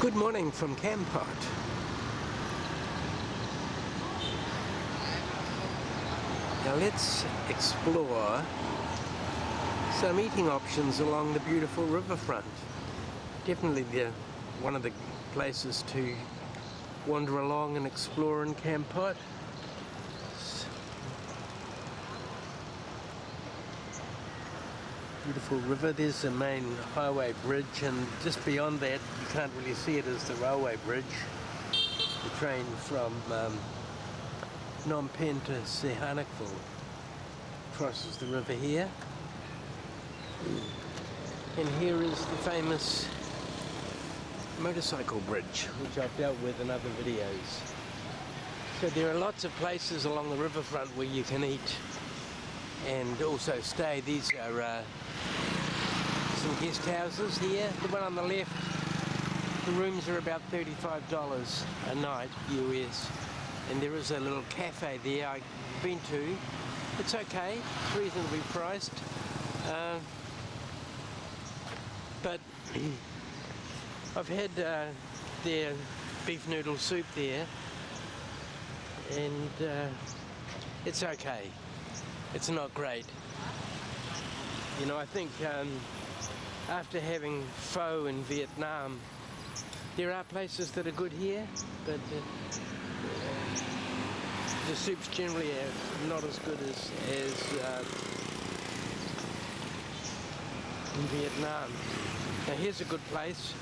Good morning from Kampot. Now let's explore some eating options along the beautiful riverfront. Definitely one of the places to wander along and explore in Kampot. Beautiful river. There's the main highway bridge, and just beyond that, you can't really see it, as the railway bridge. The train from Phnom Penh to Sihanoukville crosses the river here. And here is the famous motorcycle bridge, which I've dealt with in other videos. So there are lots of places along the riverfront where you can eat and also stay. These are some guest houses here. The one on the left, the rooms are about $35 a night US, and there is a little cafe there I've been to. It's okay, it's reasonably priced, but I've had their beef noodle soup there, and it's okay. It's not great. You know, I think after having pho in Vietnam, there are places that are good here, but the soups generally are not as good as in Vietnam. Now here's a good place.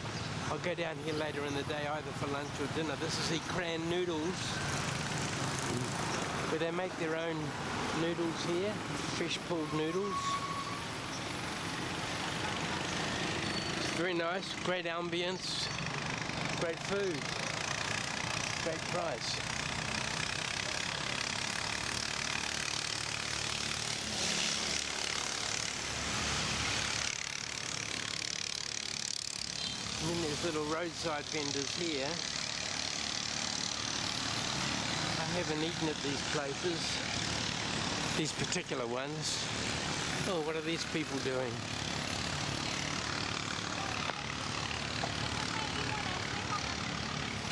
I'll go down here later in the day, either for lunch or dinner. This is the Cran Noodles, where they make their own noodles here, fresh pulled noodles. It's very nice, great ambience, great food, great price. And then there's little roadside vendors here. I haven't eaten at these places, these particular ones. Oh, what are these people doing?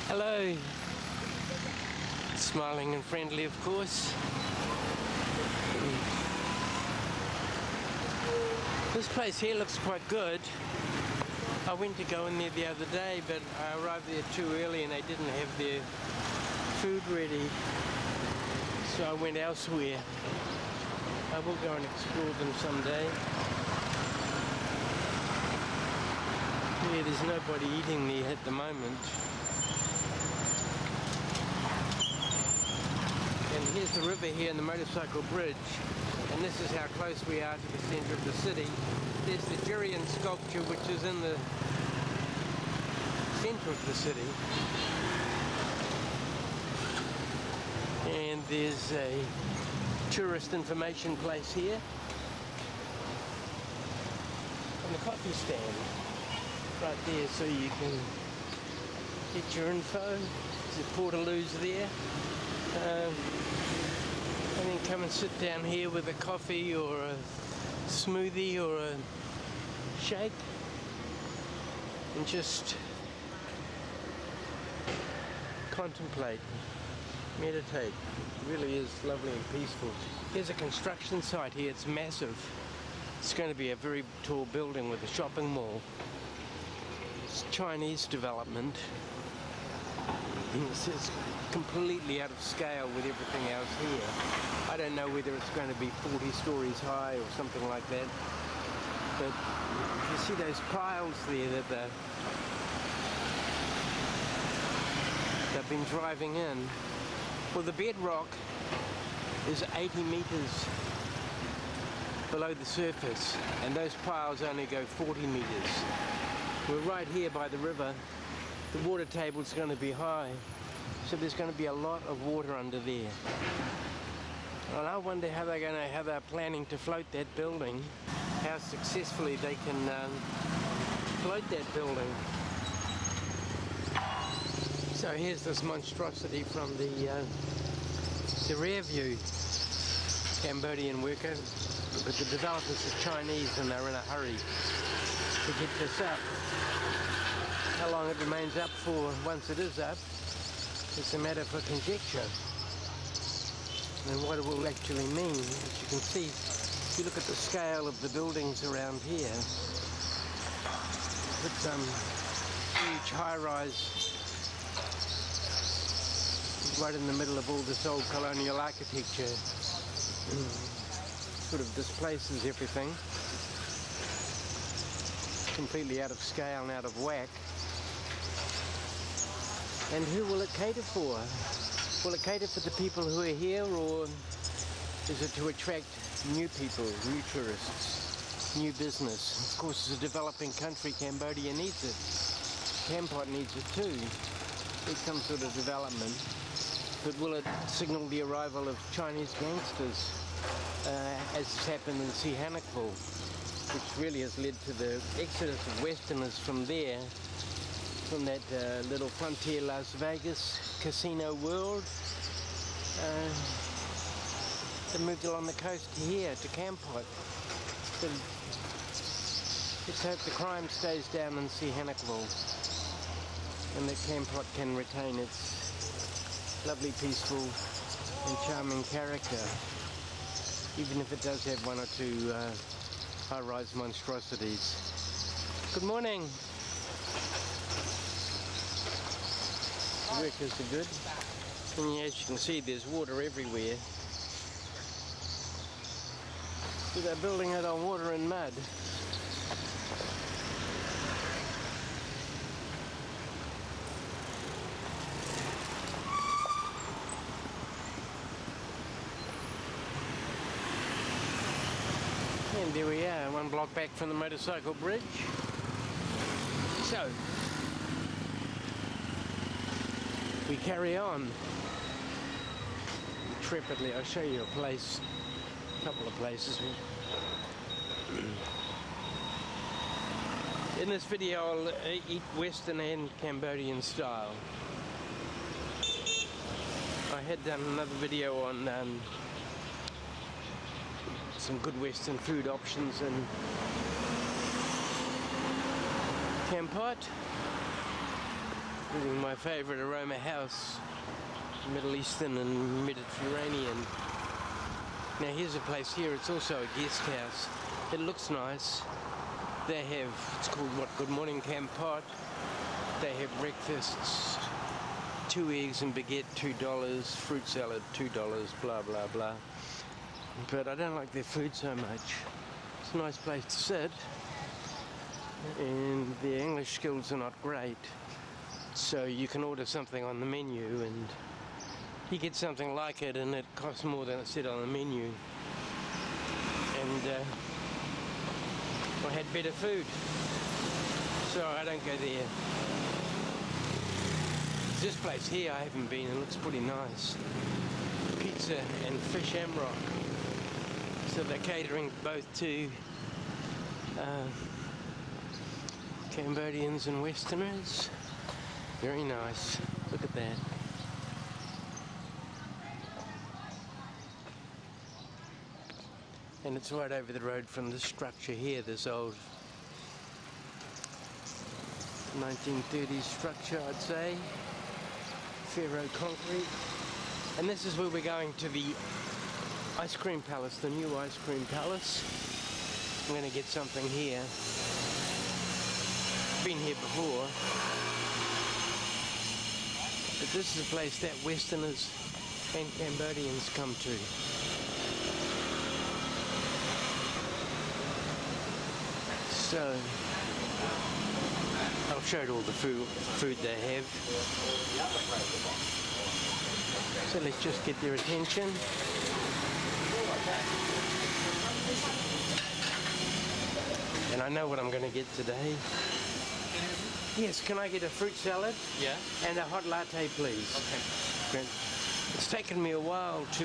Hello. Smiling and friendly, of course. This place here looks quite good. I went to go in there the other day, but I arrived there too early and they didn't have their food ready, so I went elsewhere. I will go and explore them someday. Yeah, there's nobody eating there at the moment. And here's the river here and the motorcycle bridge, and this is how close we are to the centre of the city. There's the Durian Sculpture, which is in the centre of the city. And there's a tourist information place here. And the coffee stand right there, so you can get your info. There's a portaloos there. And then come and sit down here with a coffee or a smoothie or a shake and just contemplate, meditate. It really is lovely and peaceful. Here's a construction site here. It's massive. It's going to be a very tall building with a shopping mall. It's Chinese development. It's completely out of scale with everything else here. I don't know whether it's going to be 40 stories high or something like that. But you see those piles there that they've been driving in. Well, the bedrock is 80 meters below the surface, and those piles only go 40 meters. We're right here by the river. The water table is going to be high, so there's going to be a lot of water under there. And I wonder how they're planning to float that building, how successfully they can float that building. So here's this monstrosity from the rear view. Cambodian worker, but the developers are Chinese and they're in a hurry to get this up. How long it remains up for once it is up, it's a matter for conjecture. And what it will actually mean, as you can see, if you look at the scale of the buildings around here, put some huge high-rise right in the middle of all this old colonial architecture. Sort of displaces everything. Completely out of scale and out of whack. And who will it cater for? Will it cater for the people who are here, or is it to attract new people, new tourists, new business? Of course, as a developing country, Cambodia needs it. Kampot needs it too. Need some sort of development. But will it signal the arrival of Chinese gangsters, as has happened in Sihanoukville, which really has led to the exodus of Westerners from there, from that little frontier Las Vegas casino world. They moved along the coast here to Kampot. So let's hope the crime stays down in Sihanoukville and that Kampot can retain its lovely, peaceful and charming character, even if it does have one or two high-rise monstrosities. Good morning. The workers are good. And as you can see, there's water everywhere. So they're building it on water and mud. And there we are, one block back from the motorcycle bridge. So, we carry on intrepidly. I'll show you a place, a couple of places. In this video, I'll eat Western and Cambodian style. I had done another video on some good Western food options in Kampot, including my favourite aroma house, Middle Eastern and Mediterranean. Now here's a place here, it's also a guest house. It looks nice. They have, it's called what, Good Morning Kampot. They have breakfasts, 2 eggs and baguette, $2, fruit salad, $2, blah, blah, blah. But I don't like their food so much. It's a nice place to sit, and their English skills are not great. So you can order something on the menu and you get something like it, and it costs more than it said on the menu. And I had better food, so I don't go there. This place here I haven't been, and it looks pretty nice. Pizza and fish amrock. So they're catering both to Cambodians and Westerners. Very nice. Look at that. And it's right over the road from this structure here, this old 1930s structure, I'd say. Ferro concrete. And this is where we're going to the ice cream palace, the new ice cream palace. I'm going to get something here. Been here before. But this is a place that Westerners and Cambodians come to. So, I'll show you all the food they have. So let's just get their attention. And I know what I'm going to get today. Yes, can I get a fruit salad? Yeah. And a hot latte, please. Okay. Great. It's taken me a while to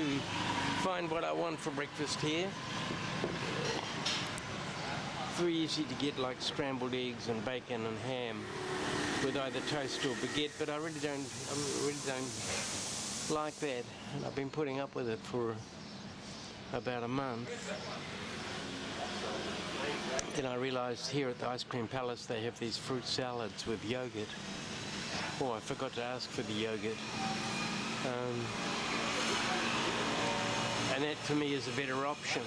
find what I want for breakfast here. Very easy to get, like scrambled eggs and bacon and ham with either toast or baguette, but I really don't like that. And I've been putting up with it for about a month. Then I realised here at the Ice Cream Palace they have these fruit salads with yogurt. Oh, I forgot to ask for the yogurt. And that for me is a better option.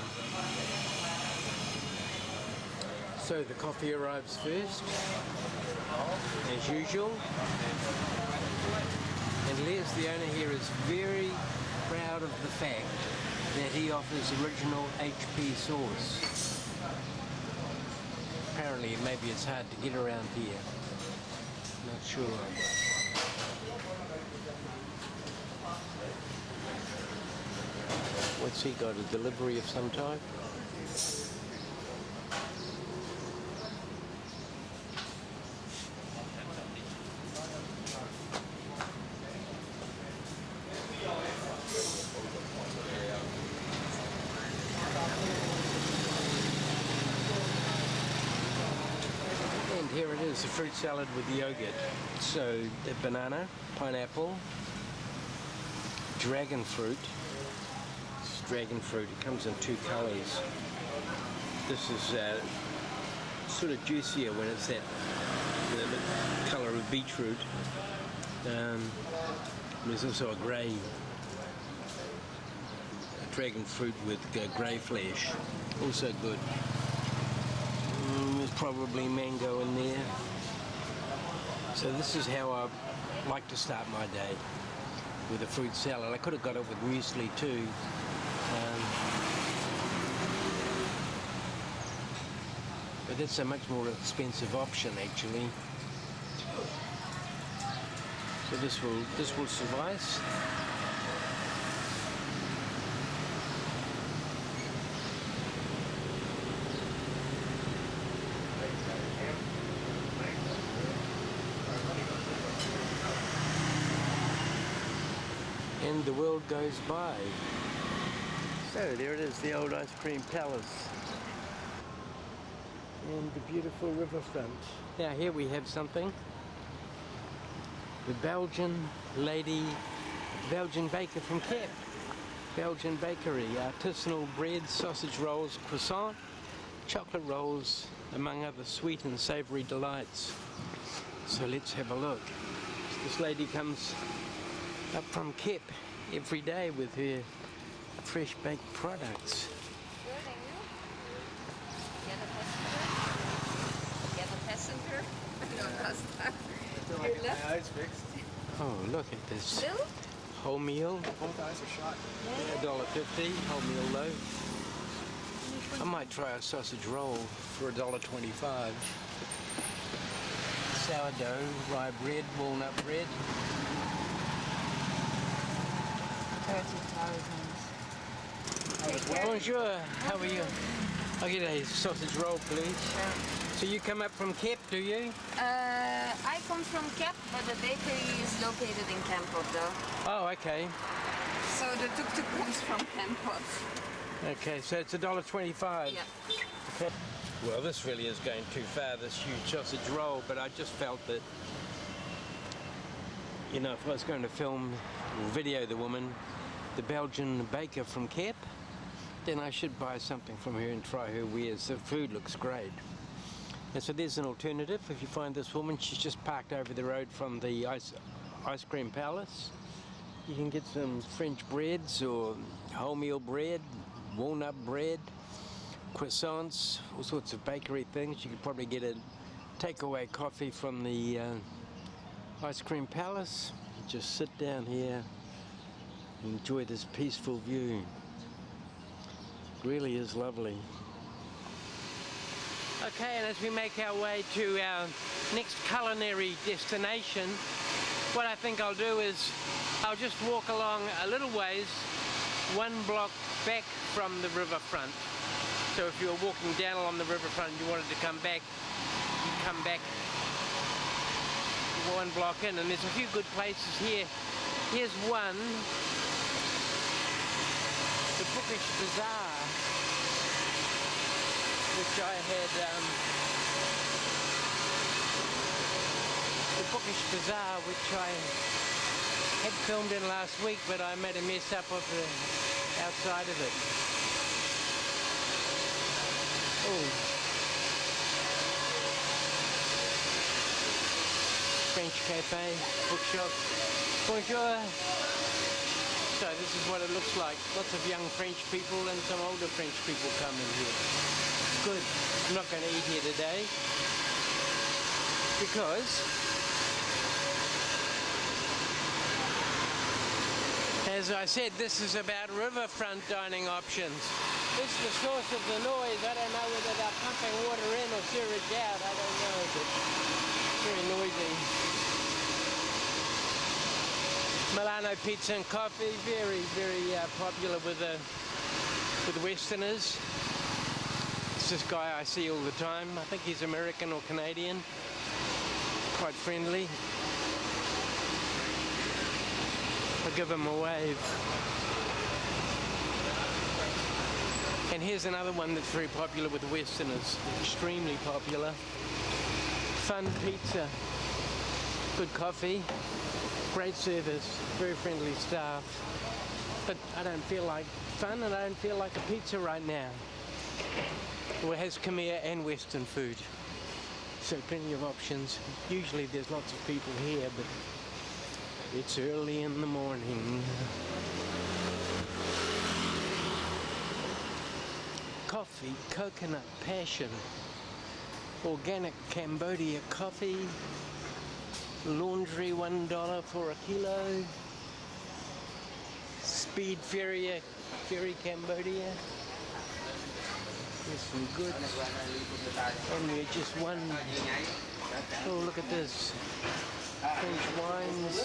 So the coffee arrives first, as usual. And Les, the owner here, is very proud of the fact that he offers original HP sauce. Apparently, maybe it's hard to get around here. Not sure. What's he got? A delivery of some type? And here it is, a fruit salad with yogurt. So the banana, pineapple, dragon fruit. It's dragon fruit. It comes in two colours. This is sort of juicier when it's that the colour of beetroot. There's also a grey dragon fruit with grey flesh. Also good. There's probably mango in there. So this is how I like to start my day, with a fruit salad. I could have got it with muesli too. But that's a much more expensive option actually. So this will suffice. And the world goes by. So there it is, the old Ice Cream Palace. And the beautiful riverfront. Now here we have something. The Belgian baker from Cap. Belgian bakery, artisanal bread, sausage rolls, croissant, chocolate rolls, among other sweet and savoury delights. So let's have a look. This lady comes up from Cap every day with her fresh baked products. Oh, look at this. Wholemeal. $1.50, wholemeal loaf. I might try a sausage roll for $1.25. Sourdough, rye bread, walnut bread. 30,000. Bonjour, how are you? I'll get a sausage roll, please. Sure. So you come up from Cap, do you? I come from Cap, but the bakery is located in Kampot though. Oh, okay. So the tuk-tuk comes from Kampot. Okay, so it's $1.25. Yeah. Okay. Well, this really is going too far, this huge sausage roll, but I just felt that, you know, if I was going to film or video the woman, the Belgian baker from Cap, then I should buy something from her and try her wares. The food looks great. And so there's an alternative. If you find this woman, she's just parked over the road from the ice cream palace. You can get some French breads or wholemeal bread, walnut bread, croissants, all sorts of bakery things. You could probably get a takeaway coffee from the ice cream palace. Just sit down here and enjoy this peaceful view. It really is lovely. Okay, and as we make our way to our next culinary destination, what I think I'll do is I'll just walk along a little ways, one block back from the riverfront. So if you were walking down along the riverfront and you wanted to come back, you come back one block in, and there's a few good places here. Here's one, the Bookish Bazaar, which I had, the Bookish Bazaar, which I had filmed in last week, but I made a mess up of the outside of it. Oh, French cafe, bookshop. Bonjour. So this is what it looks like. Lots of young French people and some older French people come in here. Good. I'm not going to eat here today because as I said, this is about riverfront dining options. This is the source of the noise. I don't know whether they're pumping water in or sewage out. I don't know, but it's very noisy. Milano pizza and coffee, very, very popular with Westerners. It's this guy I see all the time. I think he's American or Canadian. Quite friendly. I'll give him a wave. And here's another one that's very popular with Westerners. Extremely popular. Fun pizza. Good coffee. Great service, very friendly staff, but I don't feel like fun and I don't feel like a pizza right now. Well, it has Khmer and Western food, so plenty of options. Usually there's lots of people here, but it's early in the morning. Coffee, coconut, passion, organic Cambodia coffee. Laundry $1 for a kilo. Speed ferry Cambodia. There's some goods. And we're just one. Oh, look at this. French wines.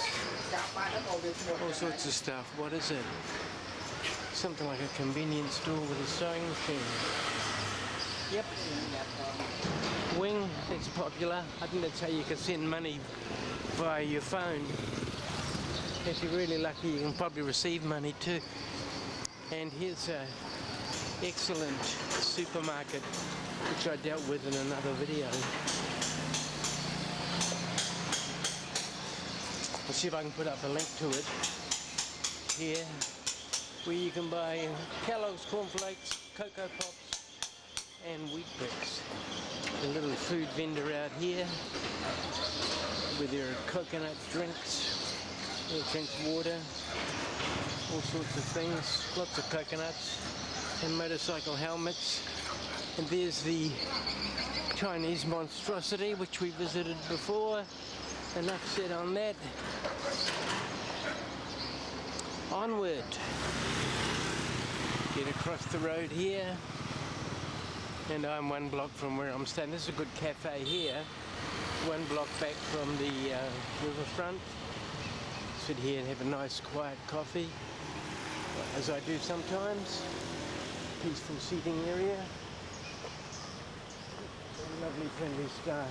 All sorts of stuff. What is it? Something like a convenience store with a sewing machine. Yep. Wing, it's popular. I think that's how you can send money via your phone. If you're really lucky, you can probably receive money too. And here's an excellent supermarket, which I dealt with in another video. I'll see if I can put up a link to it here, where you can buy Kellogg's cornflakes, Cocoa Pops, and wheat bricks. A little food vendor out here with their coconut drinks. They drink water, all sorts of things, lots of coconuts and motorcycle helmets. And there's the Chinese monstrosity which we visited before. Enough said on that. Onward. Get across the road here. And I'm one block from where I'm staying. This is a good cafe here. One block back from the riverfront. Sit here and have a nice quiet coffee, as I do sometimes. Peaceful seating area. Lovely friendly staff.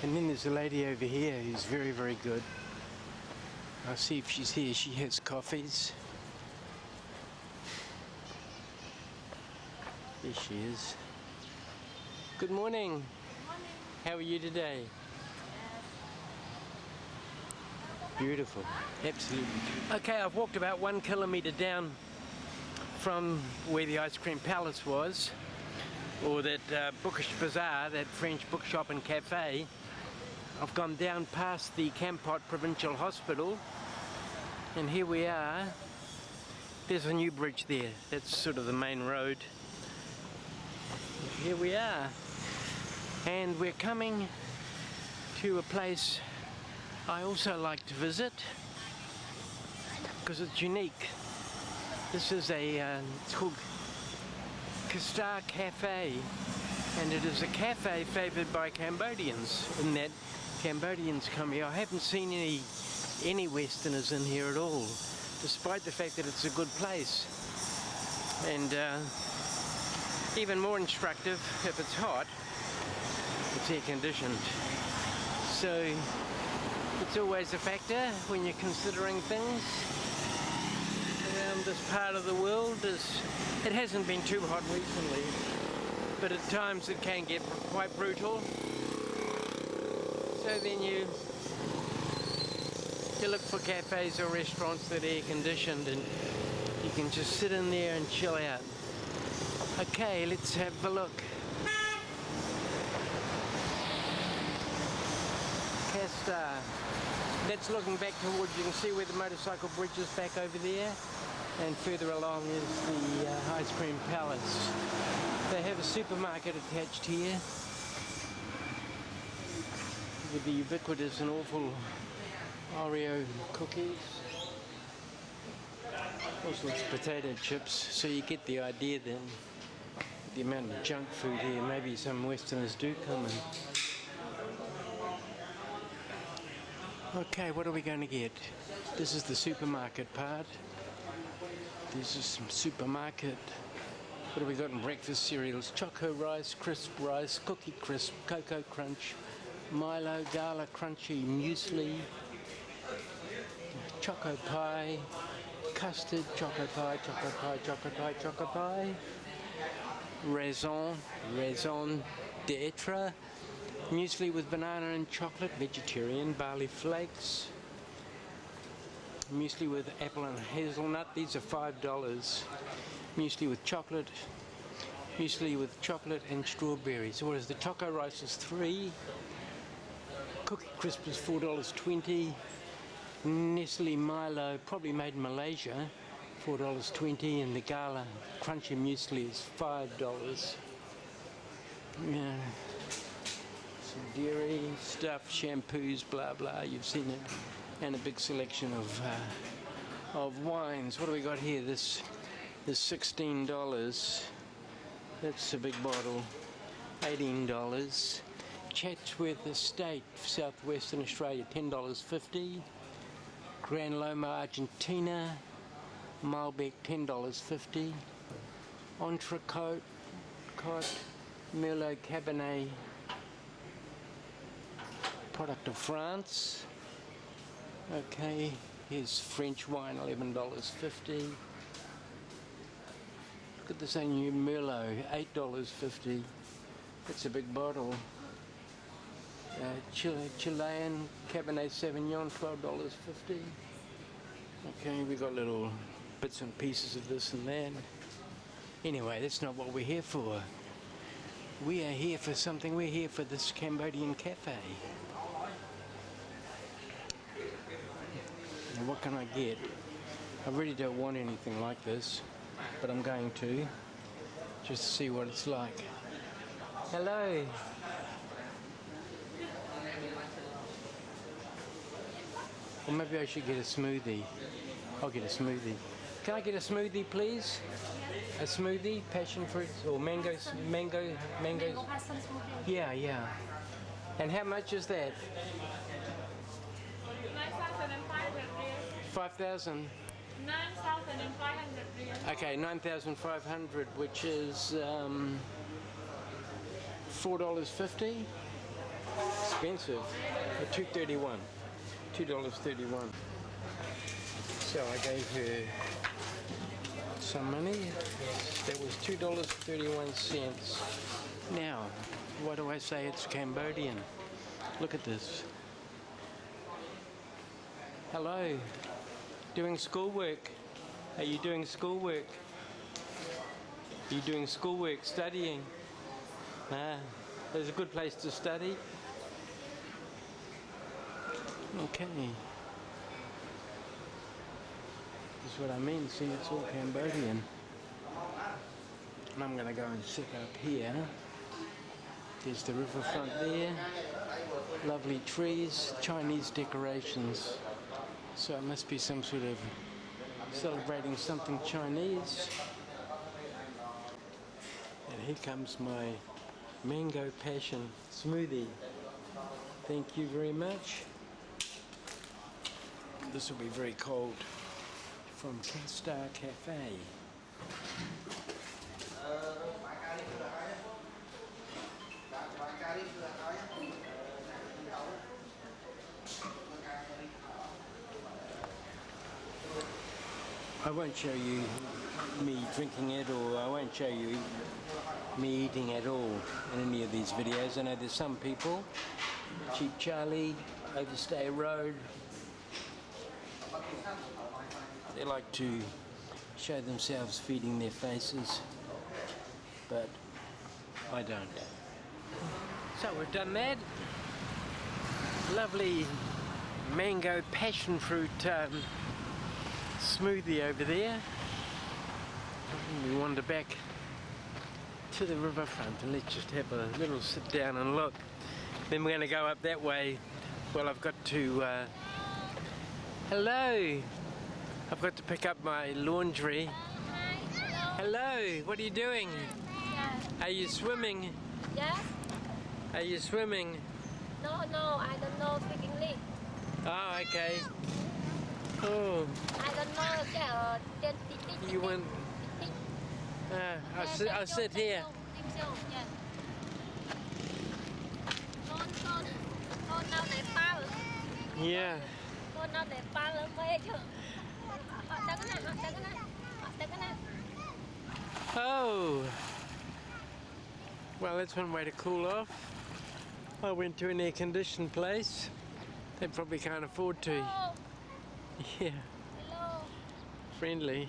And then there's a lady over here who's very, very good. I'll see if she's here. She has coffees. There she is. Good morning. Good morning. How are you today? Beautiful. Absolutely. Okay, I've walked about 1 kilometre down from where the ice cream palace was, or that Bookish Bazaar, that French bookshop and cafe. I've gone down past the Kampot Provincial Hospital, and here we are. There's a new bridge there. That's sort of the main road. Here we are. And we're coming to a place I also like to visit because it's unique. This is it's called Cambodian Cafe, and it is a cafe favoured by Cambodians, in that Cambodians come here. I haven't seen any Westerners in here at all, despite the fact that it's a good place. And even more instructive, if it's hot, it's air conditioned. So it's always a factor when you're considering things around this part of the world. It hasn't been too hot recently, but at times it can get quite brutal. So then you look for cafes or restaurants that are air conditioned, and you can just sit in there and chill out. Okay, let's have a look. Castar. That's looking back towards, you can see where the motorcycle bridge is back over there, and further along is the ice cream palace. They have a supermarket attached here with the ubiquitous and awful Oreo cookies. Also it's potato chips, so you get the idea then, the amount of junk food here. Maybe some Westerners do come in. Okay, what are we going to get? This is the supermarket part. This is some supermarket. What have we got in breakfast cereals? Choco rice, crisp rice, cookie crisp, cocoa crunch, Milo, Gala crunchy muesli, choco pie, custard, choco pie, choco pie, choco pie, choco pie, raison d'etre, muesli with banana and chocolate, vegetarian, barley flakes, muesli with apple and hazelnut, these are $5. Muesli with chocolate and strawberries. What is the choco rice is $3. Cookie crisp is $4.20. Nestle Milo, probably made in Malaysia, $4.20, and the Gala crunchy muesli is $5. Yeah. Some dairy stuff, shampoos, blah blah. You've seen it, and a big selection of wines. What do we got here? This is $16. That's a big bottle. $18. Chatsworth Estate, southwestern Australia, $10.50. Gran Loma, Argentina, Malbec, $10.50. Entrecote, Merlot Cabernet, product of France. Okay, here's French wine, $11.50. Look at this new Merlot, $8.50. That's a big bottle. Chilean Cabernet Sauvignon, $12.50. Okay, we got little bits and pieces of this and that. Anyway, that's not what we're here for. We are here for something. We're here for this Cambodian Cafe. Now, what can I get? I really don't want anything like this, but I'm going to, just to see what it's like. Hello. Or maybe I should get a smoothie. I'll get a smoothie. Can I get a smoothie, please? A smoothie, passion fruits or mangoes? Mangoes. Mango passion smoothie. Yeah. And how much is that? 5,000. 9,500. Okay, 9,500, which is $4.50. Expensive. $2.31. $2.31. So I gave her some money. That was $2.31. Now, why do I say it's Cambodian? Look at this. Hello. Doing schoolwork? Are you doing schoolwork? Are you doing schoolwork, studying? There's a good place to study. Okay. That's what I mean. See, it's all Cambodian. And I'm going to go and sit up here. There's the riverfront there. Lovely trees, Chinese decorations. So it must be some sort of celebrating something Chinese. And here comes my mango passion smoothie. Thank you very much. This will be very cold. From Star Cafe. I won't show you me drinking it, or I won't show you me eating at all in any of these videos. I know there's some people, Cheap Charlie, Overstay Road, they like to show themselves feeding their faces, but I don't. So we've done that. Lovely mango passion fruit smoothie over there. We wander back to the riverfront and let's just have a little sit down and look. Then we're going to go up that way. Well, I've got to hello, I've got to pick up my laundry. Hello, what are you doing? Are you swimming? Yes. Are you swimming? No, I don't know speak English. Oh, okay. Oh, I don't know. you want? I'll sit here. Yeah. Oh. Well, that's one way to cool off. I went to an air-conditioned place. They probably can't afford to. Yeah. Hello. Friendly.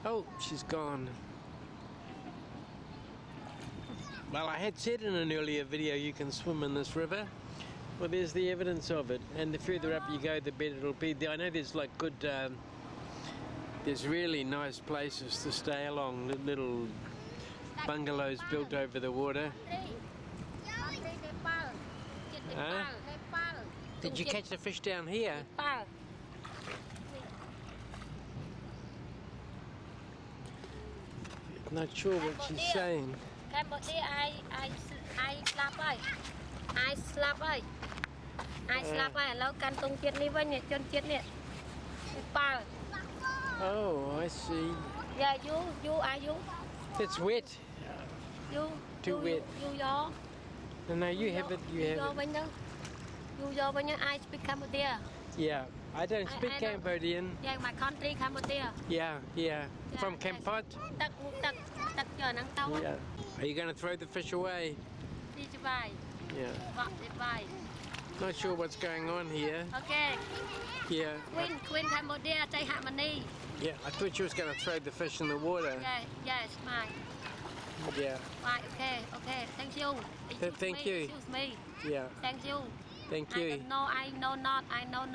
Oh, she's gone. Well, I had said in an earlier video you can swim in this river. Well, there's the evidence of it. And the further up you go, the better it'll be. I know there's like good, there's really nice places to stay along, little bungalows built over the water. Huh? Did you catch the fish down here? Not sure what she's saying. Cambodia, I slap ơi. I slap ơi. I slap ơi. Lâu căn tung chết ní với nhiệt chân chết nè. Oh, I see. Yeah, you are you. It's wet. Too wet. You yo. No, you have it. You have it. You yo when I speak Cambodia. Yeah, I don't speak Cambodian. Yeah, my country Cambodia. Yeah. From Kampot. Yeah. Are you going to throw the fish away? Yeah. Not sure what's going on here. Okay. Yeah. Queen Cambodia, say harmony. Yeah, I thought you was going to throw the fish in the water. Yeah, it's mine. Yeah. Right, okay. Thank you. Thank you. Excuse me. Yeah. Thank you. Thank you. I know not. I don't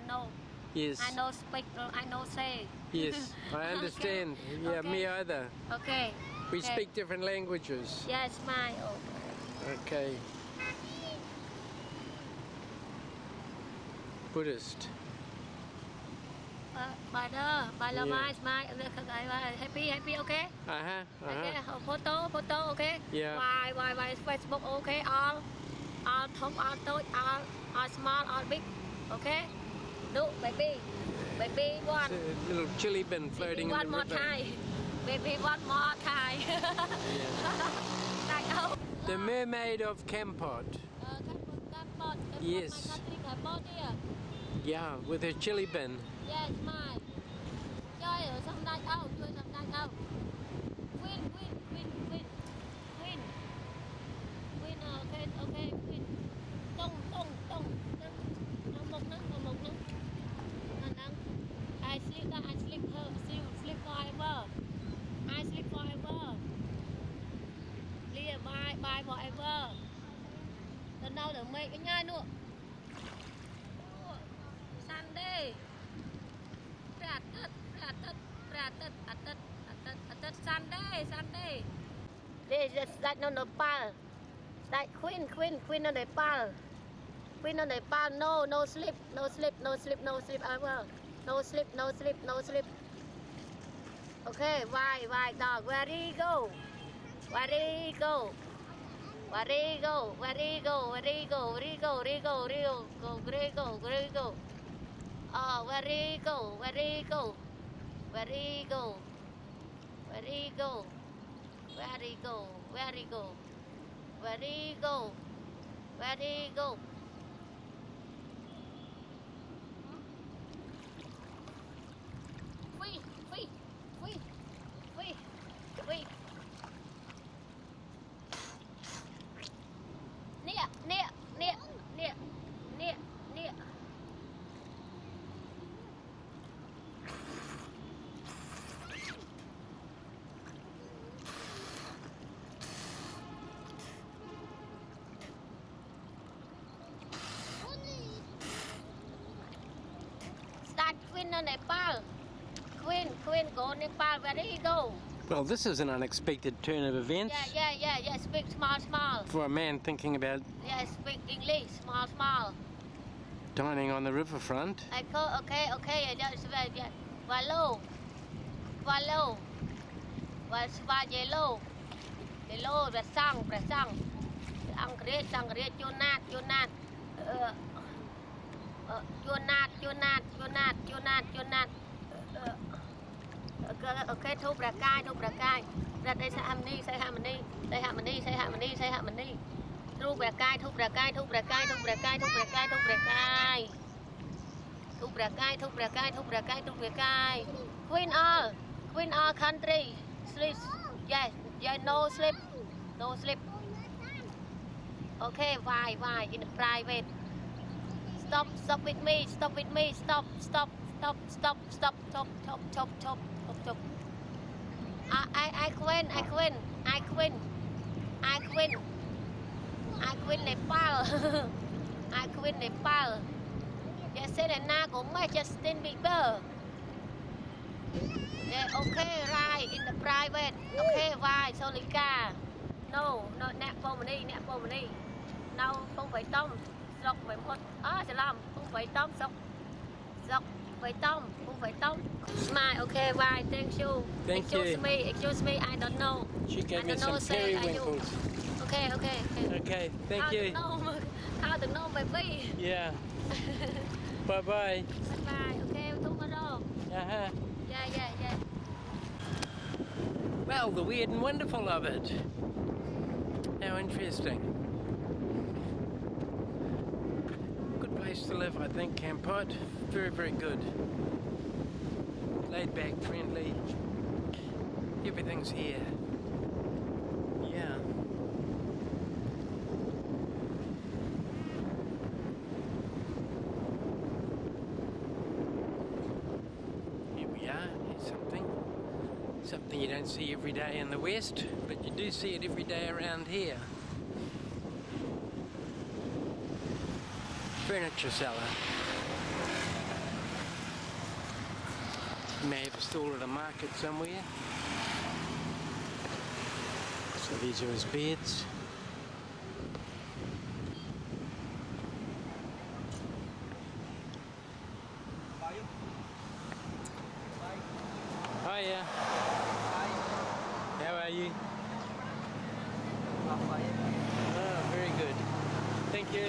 know. Yes. I know speak, I know say. Yes, I understand. Yeah, Okay. me either. Okay. We speak different languages. Yes, mine. Okay. Buddhist. By happy, okay? Okay, photo, okay? Yeah. Why, Facebook, okay? All top, all touch, all small, all big, okay? Do, baby, one. It's a little chili bin floating in the river. One more time. Baby, one more time. The mermaid of Kampot. Kampot. Yes. My country, Cambodia. Yeah, with her chili bin. Yes, mine. Chơi ở sông Đại Âu, Queen. Okay, Queen. Tung. Một nâng. I sleep forever. I sleep forever. Lia, bye forever. Lần đầu được mấy cái nhai nữa. Sunday. Sunday. That no Nepal. That Queen on Nepal. Queen on Nepal. No sleep ever. No sleep. Okay, why dog? Where do you go? Go. Oh, where do you go? Free. Near. Then go Nepal, where did he go? Well, this is an unexpected turn of events Yeah. Speak small. for a man thinking about Yeah, speak English, small. dining on the riverfront. Okay. That's very yeah. Valo. Yellow. Prasang. Angret, Junat. Junat. Okay, thu bra cai. Ra đây say harmony. Thu bra cai. Queen all country. Sleep. Yeah, no sleep. Okay, why in the private. Stop with me. Stop. I quên Nepal. I quên Nepal. Yeah, say that na của mấy Justin Bieber. Yeah, okay, right, in the private. Okay, why, Solika? No, nạp po money. No, không phải tông. Dọc phải một. Sẽ làm, không phải tông, dọc phải tông, không phải tông. Smile, okay, why, thank you. Excuse me, I don't know. She gave me some periwinkles. Okay. Okay, thank you. How to know, baby? Yeah. Bye. Bye, okay, tomorrow. Uh-huh. Yeah. Well, the weird and wonderful of it. How interesting. Good place to live, I think, Kampot. Very, very good. Laid back, friendly. Everything's here. Yeah. Here we are. Here's something you don't see every day in the West, but you do see it every day around here. Furniture seller. May have a stall at a market somewhere. So these are his beds. Hiya. How are you? Oh, very good. Thank you.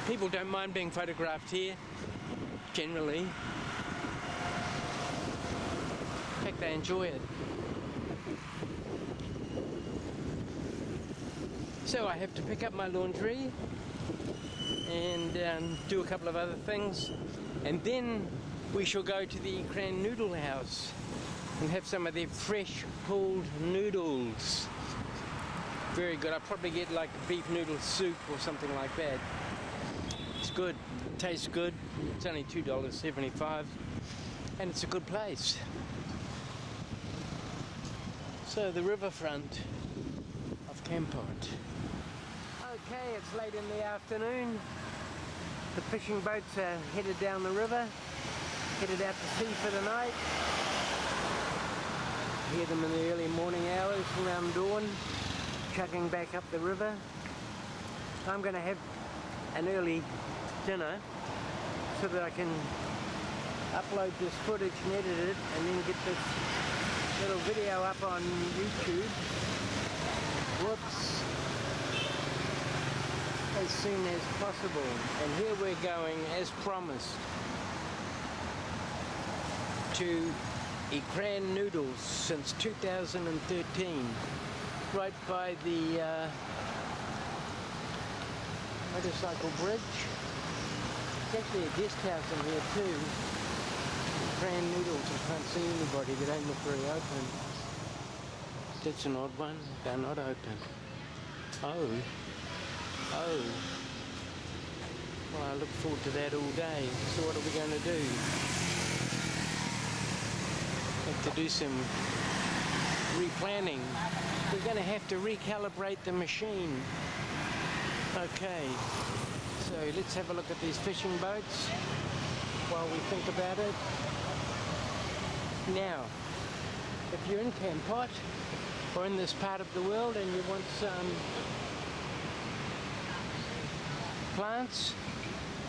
People don't mind being photographed here, generally. In fact, they enjoy it. So I have to pick up my laundry and do a couple of other things, and then we shall go to the Ikran noodle house and have some of their fresh pulled noodles. Very good. I'll probably get like beef noodle soup or something like that. It's good. It tastes good. It's only $2.75 and it's a good place. So the riverfront of Kampot. Okay, it's late in the afternoon. The fishing boats are headed down the river, headed out to sea for the night. Hear them in the early morning hours around dawn, chugging back up the river. I'm going to have an early dinner so that I can upload this footage and edit it and then get this little video up on YouTube. Whoops. As soon as possible. And here we're going, as promised, to Ikran Noodles since 2013, right by the motorcycle bridge. There's actually a guest house in here too. Ikran Noodles. I can't see anybody. They don't look very open. That's an odd one. They're not open. Oh. Well, I look forward to that all day. So what are we going to do? Have to do some replanning. We're going to have to recalibrate the machine. Okay, so let's have a look at these fishing boats. while we think about it. Now, if you're in Kampot or in this part of the world and you want some plants,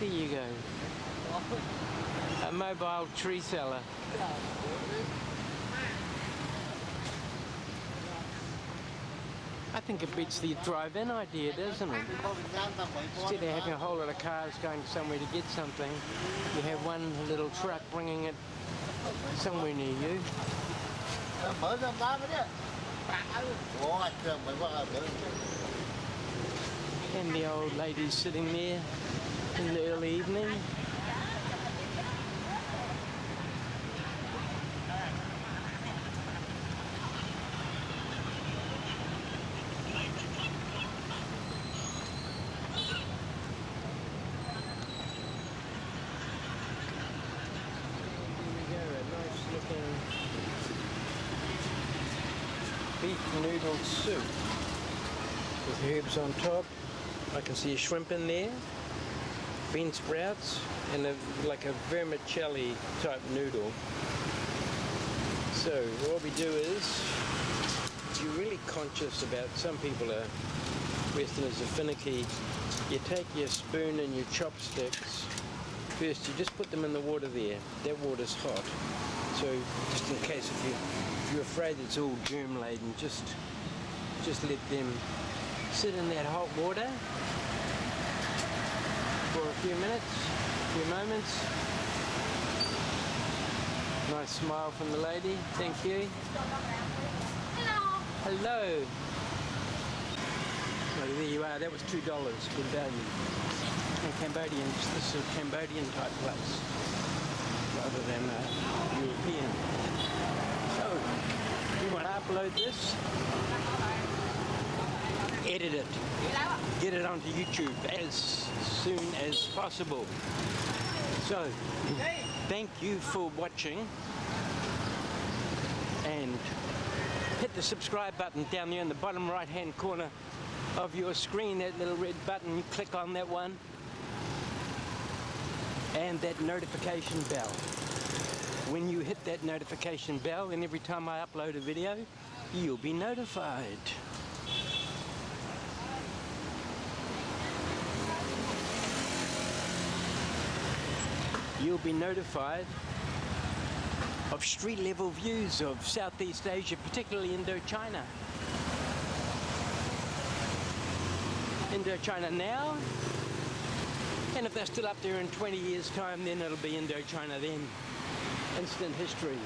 there you go. A mobile tree seller. I think it beats the drive-in idea, doesn't it? Instead of having a whole lot of cars going somewhere to get something, you have one little truck bringing it somewhere near you. And the old ladies sitting there in the early evening. Beef noodle soup with herbs on top. I can see a shrimp in there, bean sprouts, and like a vermicelli type noodle. So what we do is, you're really conscious about, some people are, Westerners are finicky. You take your spoon and your chopsticks. First you just put them in the water there. That water's hot. So just in case if you're afraid it's all germ laden, just let them sit in that hot water for a few minutes, a few moments. Nice smile from the lady. Thank you. Hello. Hello. Well, there you are. That was $2. Good value. And Cambodian. This is a Cambodian type place rather than European. So, you want to upload this? Edit it. Get it onto YouTube as soon as possible. So, thank you for watching, and hit the subscribe button down there in the bottom right hand corner of your screen, that little red button. You click on that one, and that notification bell. When you hit that notification bell, and every time I upload a video, you'll be notified. You'll be notified of street level views of Southeast Asia, particularly Indochina. Indochina now, and if they're still up there in 20 years' time, then it'll be Indochina then. Instant history.